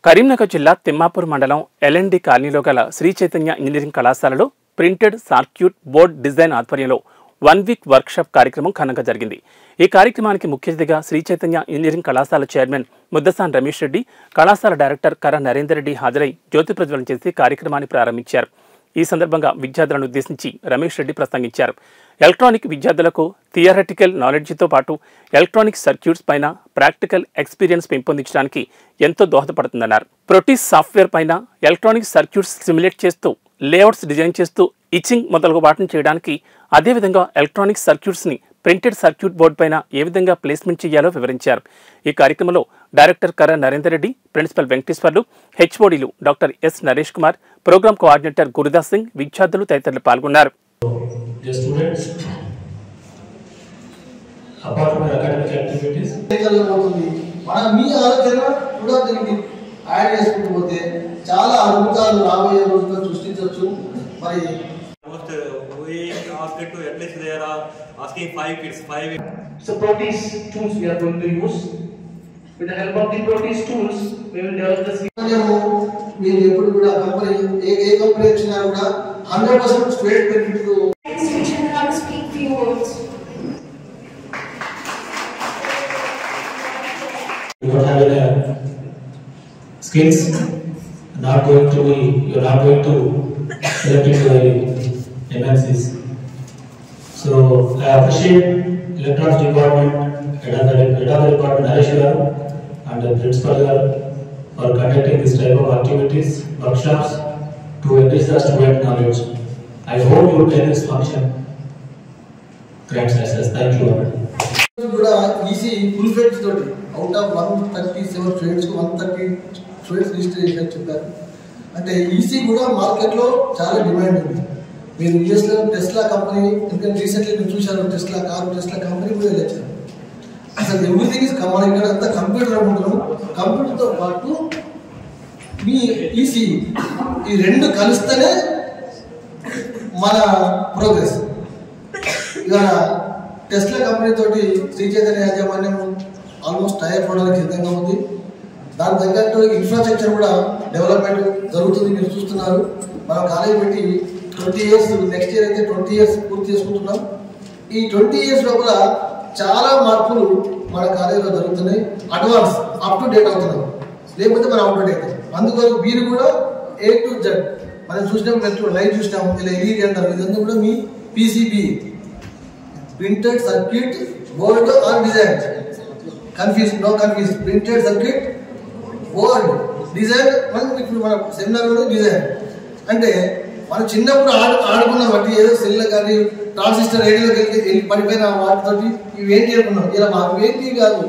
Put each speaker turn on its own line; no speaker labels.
కరీంనగర్ జిల్లా తిమ్మాపూర్ మండలం ఎల్ఎండి కాలనీలో గల శ్రీ చైతన్య ఇంజనీరింగ్ కళాశాలలో ప్రింటెడ్ సర్క్యూట్ బోర్డ్ డిజైన్ ఆధ్వర్యంలో 1 వీక్ వర్క్షాప్ కార్యక్రమం ఘనంగా జరిగింది. ఈ కార్యక్రమానికి ముఖ్య అతిథిగా శ్రీ చైతన్య ఇంజనీరింగ్ కళాశాల చైర్మన్ ముద్దసాని రమేష్ రెడ్డి, కళాశాల డైరెక్టర్ కర నరేందర్ రెడ్డి హాజరై జ్యోతి ప్రజ్వలన చేసి కార్యక్రమాన్ని ప్రారంభించారు. ఈ సందర్భంగా విద్యార్థులను ఉద్దేశించి రమేష్ రెడ్డి ప్రసంగించారు. ఎలక్ట్రానిక్ విద్యార్థులకు థియరటికల్ నాలెడ్జ్తో పాటు ఎలక్ట్రానిక్ సర్క్యూట్స్ పైన ప్రాక్టికల్ ఎక్స్పీరియన్స్ పెంపొందించడానికి ఎంతో దోహదపడుతుందన్నారు. ప్రొటీస్ సాఫ్ట్వేర్ పైన ఎలక్ట్రానిక్ సర్క్యూట్స్ సిమ్యులేట్ చేస్తూ లేఅవుట్స్ డిజైన్ చేస్తూ ఇచ్చింగ్ మొదలగు వాటిని చేయడానికి, అదేవిధంగా ఎలక్ట్రానిక్ సర్క్యూట్స్ని ప్రింటెడ్ సర్క్యూట్ బోర్డు పైన ఏ విధంగా ప్లేస్మెంట్ చేయాలో వివరించారు. ఈ కార్యక్రమంలో డైరెక్టర్ కర నరేందర్ రెడ్డి, ప్రిన్సిపల్ వెంకటేశ్వర్లు, హెచ్ఓడీలు doctor S Naresh Kumar, program coordinator Gurudas Singh, విద్యార్థులు తదితరులు పాల్గొన్నారు.
చాలా అద్భుతాలు రాబోయే రోజుల్లో సృష్టించవచ్చు. మరి
we asked to at least they are asking 5 kids.
So Proteus tools we are going to use. With the help of the Proteus tools, we will develop the
మీరు ఎప్పుడు కూడా కంపెనీ ఏ కంపెనీ వచ్చినా కూడా 100% straight benefit
speak few words.
You don't have any skills, not going to be, you're not going to select into the MNCs. So I appreciate electronics department, head of the department Naresh garu and the principal garu for conducting this type of activities, workshops to enrich the student knowledge. I hope you will take this function. Grand success. Thank you.
కూడా EC full fledged తోటి out of 137 students 130 students register చేశారు చెప్పారు. అంటే EC కూడా మార్కెట్లో చాలా demand ఉంది. మీరు యూఎస్లో టెస్లా కంపెనీ, ఎందుకంటే రీసెంట్లీ మీరు చూశారు టెస్లా కంపెనీ కూడా వెళ్ళొచ్చారు. అసలు ఎవ్రీథింగ్ ఇస్ మన ఇక్కడ అంతా కంప్యూటర్ అనుకుంటున్నాం. కంప్యూటర్తో పాటు మీ ఈసీ ఈ రెండు కలిస్తేనే మన ప్రోగ్రెస్. ఇవాళ టెస్లా కంపెనీ తోటి శ్రీ చైతన్య యాజమాన్యం ఆల్మోస్ట్ టైప్ అవడానికి సిద్ధంగా ఉంది. దాని తగ్గట్టు ఇన్ఫ్రాస్ట్రక్చర్ కూడా డెవలప్మెంట్ జరుగుతుంది. మీరు చూస్తున్నారు మనం కాలేజ్ పెట్టి 20 years, నెక్స్ట్ ఇయర్ అయితే 20 years పూర్తి చేసుకుంటున్నాం. ఈ 20 years లోపల చాలా మార్పులు మన కాలేజీలో జరుగుతున్నాయి. అడ్వాన్స్ అప్ టు డేట్ అవుతున్నాం, లేకపోతే మనం అవుట్ అవుతాం. అందుకోసం మీరు కూడా A to Z మనం చూసినాం, లైవ్ చూసినాం, ఇలా ఎల్ఈడి అంటారు. ఇదంతా కూడా మీ PCB printed circuit board or design. No confuse. Printed circuit board design. ఇప్పుడు మన సెమినార్ కూడా డిజైన్ అంటే మనం చిన్నప్పుడు ఆడుకున్న బట్టి ఏదో సెల్ కానీ ట్రాన్సిస్టర్ రేడియోలోకి వెళ్ళి పడిపోయిన వాటితోటి ఇవేంటి అనుకున్నాం. ఇలా మాకు ఏంటి కాదు.